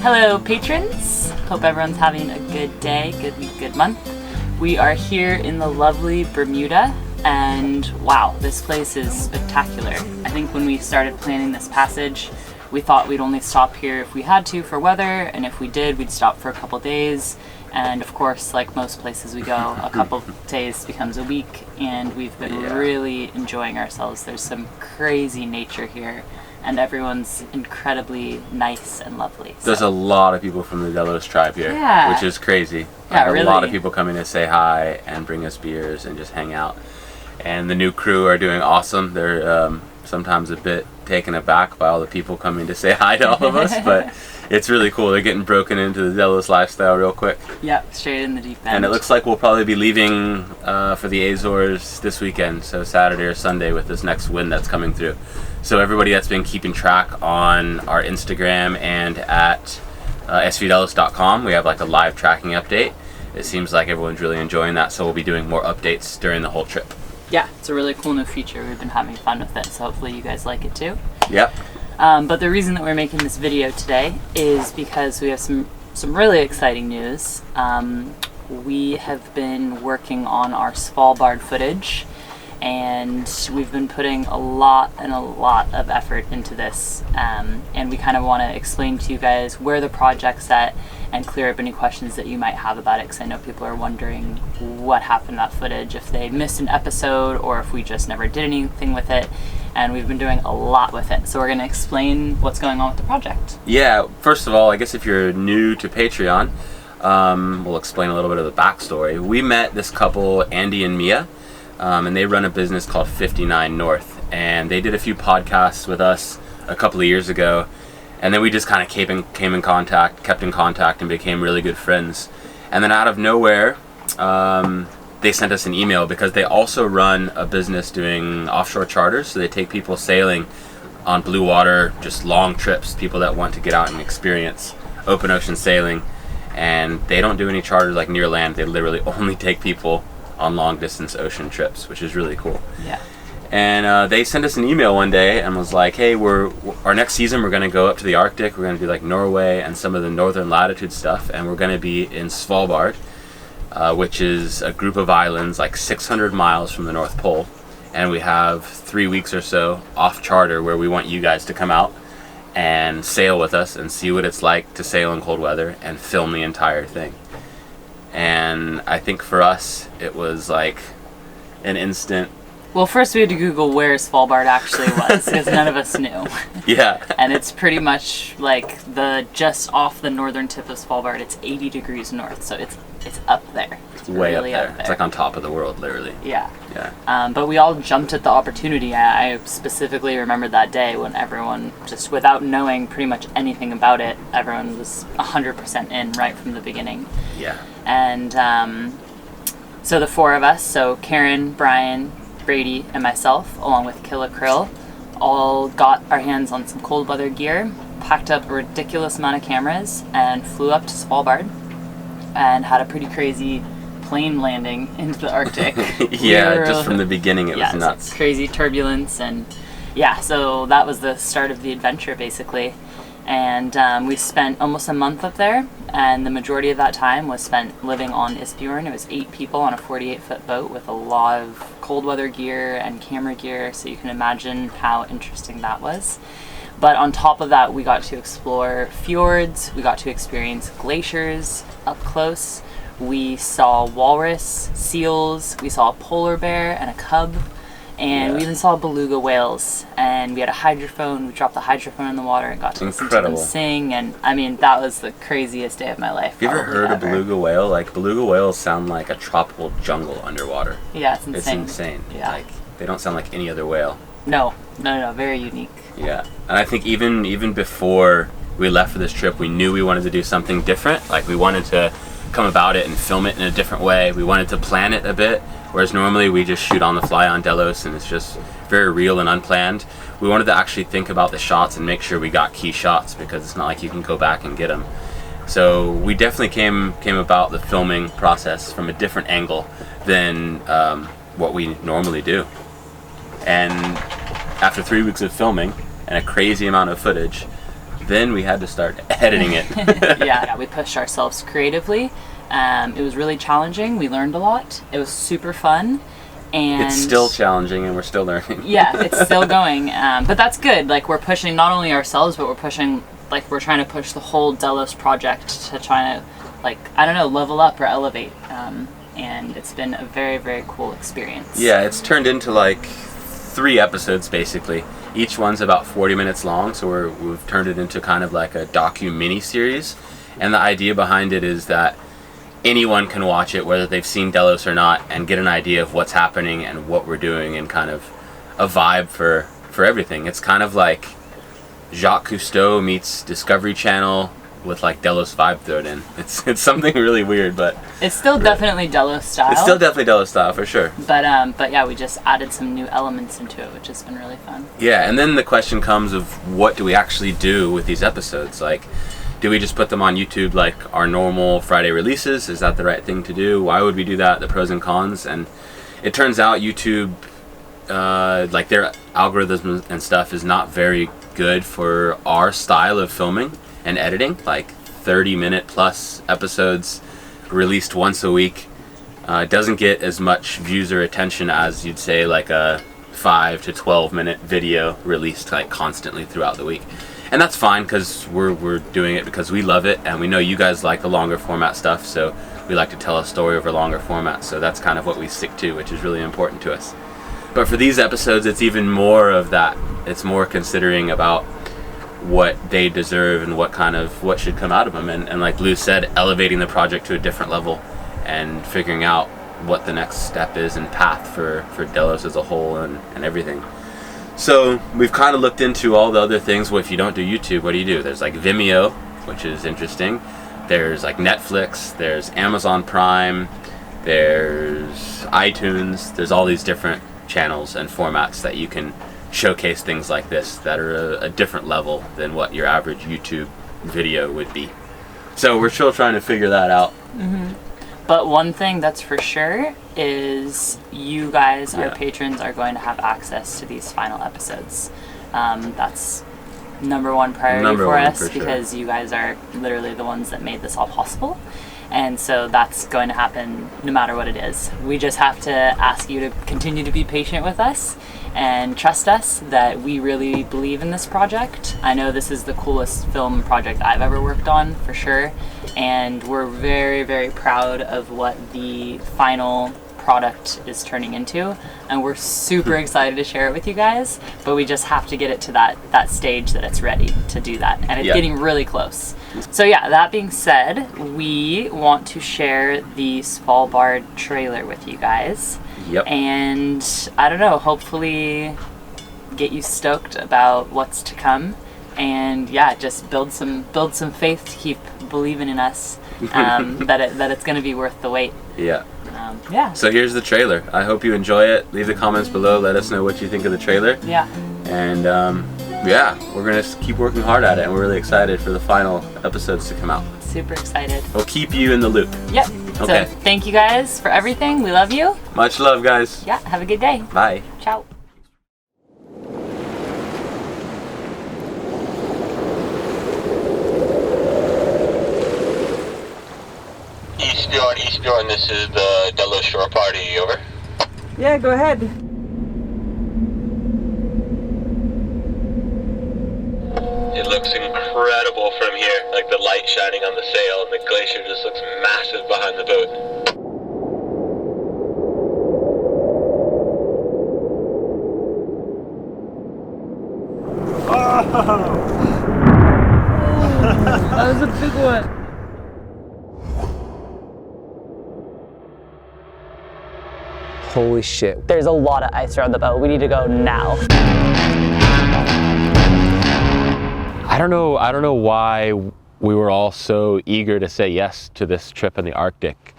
Hello patrons, hope everyone's having a good day, good month. We are here in the lovely Bermuda and wow, this place is spectacular. I think when we started planning this passage, we thought we'd only stop here if we had to for weather, and if we did, we'd stop for a couple days. And of course, like most places we go, a couple days becomes a week, and we've been really enjoying ourselves. There's some crazy nature here, and everyone's incredibly nice and lovely. There's a lot of people from the Delos tribe here, which is crazy. Yeah, really. A lot of people coming to say hi and bring us beers and just hang out. And the new crew are doing awesome. They're sometimes a bit taken aback by all the people coming to say hi to all of us, but it's really cool. They're getting broken into the Delos lifestyle real quick. Yep, straight in the deep end. And it looks like we'll probably be leaving for the Azores this weekend, so Saturday or Sunday with this next wind that's coming through. So everybody that's been keeping track on our Instagram and at svdelos.com, we have like a live tracking update. It seems like everyone's really enjoying that, so we'll be doing more updates during the whole trip. Yeah, it's a really cool new feature. We've been having fun with it, so hopefully you guys like it too. Yep. But the reason that we're making this video today is because we have some really exciting news. We have been working on our Svalbard footage, and we've been putting a lot of effort into this, and we kind of want to explain to you guys where the project's at and clear up any questions that you might have about it, because I know people are wondering what happened to that footage, if they missed an episode or if we just never did anything with it. And we've been doing a lot with it, so we're going to explain what's going on with the project. Yeah, first of all, I guess if you're new to Patreon, we'll explain a little bit of the backstory. We met this couple, Andy and Mia, and they run a business called 59 North, and they did a few podcasts with us a couple of years ago, and then we just kind of kept in contact and became really good friends. And then out of nowhere, they sent us an email because they also run a business doing offshore charters. So they take people sailing on blue water, just long trips, people that want to get out and experience open ocean sailing. And they don't do any charters like near land. They literally only take people on long distance ocean trips, which is really cool. Yeah. And they sent us an email one day and was like, hey, our next season we're going to go up to the Arctic. We're going to do like Norway and some of the northern latitude stuff, and we're going to be in Svalbard, which is a group of islands like 600 miles from the North Pole. And we have 3 weeks or so off charter where we want you guys to come out and sail with us and see what it's like to sail in cold weather and film the entire thing. And I think for us, it was like an instant. Well, first we had to Google where Svalbard actually was, because none of us knew. Yeah. And it's pretty much like just off the northern tip of Svalbard. It's 80 degrees north, so it's up there. It's way really up there. It's like on top of the world, literally. Yeah. Yeah. But we all jumped at the opportunity. I specifically remember that day when everyone, just without knowing pretty much anything about it, everyone was 100% in right from the beginning. Yeah. And so the four of us, so Karen, Brian, Brady, and myself, along with Killa Krill, all got our hands on some cold weather gear, packed up a ridiculous amount of cameras, and flew up to Svalbard and had a pretty crazy plane landing into the Arctic. Yeah, just from the beginning it was nuts. Like crazy turbulence, and yeah, so that was the start of the adventure basically. And we spent almost a month up there, and the majority of that time was spent living on Isbjorn. It was 8 people on a 48-foot boat with a lot of cold weather gear and camera gear, so you can imagine how interesting that was. But on top of that, we got to explore fjords, we got to experience glaciers up close, we saw walrus, seals, we saw a polar bear and a cub, and we even saw beluga whales, and we had a hydrophone. We dropped the hydrophone in the water and got to listen to them sing, and I mean, that was the craziest day of my life. Have you ever heard a beluga whale? Like, beluga whales sound like a tropical jungle underwater. Yeah, it's insane. It's insane. Yeah. Like, they don't sound like any other whale. No, very unique. Yeah, and I think even before we left for this trip, we knew we wanted to do something different. Like, we wanted to come about it and film it in a different way. We wanted to plan it a bit, whereas normally we just shoot on the fly on Delos and it's just very real and unplanned. We wanted to actually think about the shots and make sure we got key shots, because it's not like you can go back and get them. So we definitely came about the filming process from a different angle than what we normally do. And after 3 weeks of filming and a crazy amount of footage, then we had to start editing it. Yeah, we pushed ourselves creatively. It was really challenging. We learned a lot. It was super fun. And it's still challenging, and we're still learning. Yeah, it's still going. But that's good. Like, we're pushing not only ourselves, but we're pushing, like, we're trying to push the whole Delos project to try to, like, I don't know, level up or elevate. And it's been a very, very cool experience. Yeah, it's turned into like 3 episodes basically. Each one's about 40 minutes long, so we've turned it into kind of like a docu-mini series. And the idea behind it is that anyone can watch it, whether they've seen Delos or not, and get an idea of what's happening and what we're doing, and kind of a vibe for everything. It's kind of like Jacques Cousteau meets Discovery Channel with like Delos vibe thrown in. It's something really weird, but it's still definitely Delos style. It's still definitely Delos style for sure. But yeah, we just added some new elements into it, which has been really fun. Yeah, and then the question comes of what do we actually do with these episodes? Like, do we just put them on YouTube like our normal Friday releases? Is that the right thing to do? Why would we do that? The pros and cons. And it turns out YouTube, like their algorithm and stuff, is not very good for our style of filming and editing. Like 30-minute plus episodes released once a week doesn't get as much views or attention as you'd say like a 5 to 12-minute video released like constantly throughout the week. And that's fine, because we're doing it because we love it, and we know you guys like the longer format stuff, so we like to tell a story over longer formats, so that's kind of what we stick to, which is really important to us. But for these episodes, it's even more of that. It's more considering about what they deserve and what should come out of them, and like Lou said, elevating the project to a different level and figuring out what the next step is and path for Delos as a whole and everything. So we've kind of looked into all the other things. Well, if you don't do YouTube, what do? There's like Vimeo, which is interesting. There's like Netflix, there's Amazon Prime, there's iTunes. There's all these different channels and formats that you can showcase things like this that are a different level than what your average YouTube video would be. So we're still trying to figure that out. Mm-hmm. But one thing that's for sure is you guys, our patrons, are going to have access to these final episodes. That's number one priority for us, because you guys are literally the ones that made this all possible. And so that's going to happen no matter what it is. We just have to ask you to continue to be patient with us and trust us that we really believe in this project. I know this is the coolest film project I've ever worked on, for sure. And we're very, very proud of what the final product is turning into. And we're super excited to share it with you guys, but we just have to get it to that stage that it's ready to do that. And it's getting really close. So yeah, that being said, we want to share the Svalbard trailer with you guys. Yep. And I don't know, hopefully get you stoked about what's to come. And yeah, just build some faith to keep believing in us, that it's going to be worth the wait. Yeah. Yeah. So here's the trailer. I hope you enjoy it. Leave the comments below. Let us know what you think of the trailer. Yeah. And yeah, we're going to keep working hard at it, and we're really excited for the final episodes to come out. Super excited. We'll keep you in the loop. Yep. Okay. So thank you guys for everything. We love you. Much love, guys. Yeah. Have a good day. Bye. Ciao. East Bjorn, this is the Delos Shore Party, over. Yeah, go ahead. It looks incredible from here, like the light shining on the sail, and the glacier just looks massive behind the boat. Oh! That was a big one. Holy shit. There's a lot of ice around the boat. We need to go now. I don't know why we were all so eager to say yes to this trip in the Arctic.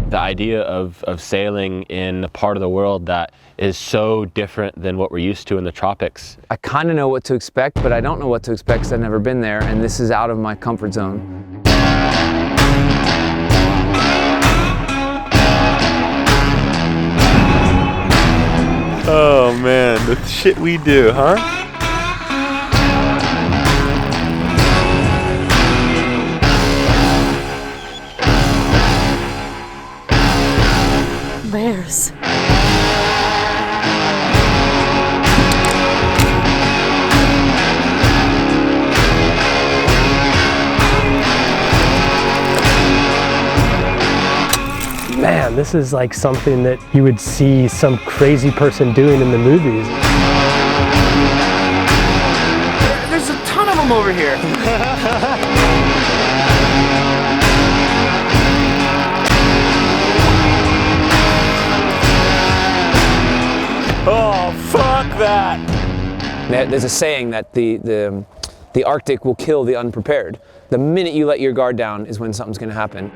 The idea of sailing in a part of the world that is so different than what we're used to in the tropics. I kind of know what to expect, but I don't know what to expect because I've never been there, and this is out of my comfort zone. Oh man, the shit we do, huh? Bears. Man, this is like something that you would see some crazy person doing in the movies. There's a ton of them over here. Oh, fuck that! There's a saying that the Arctic will kill the unprepared. The minute you let your guard down is when something's going to happen.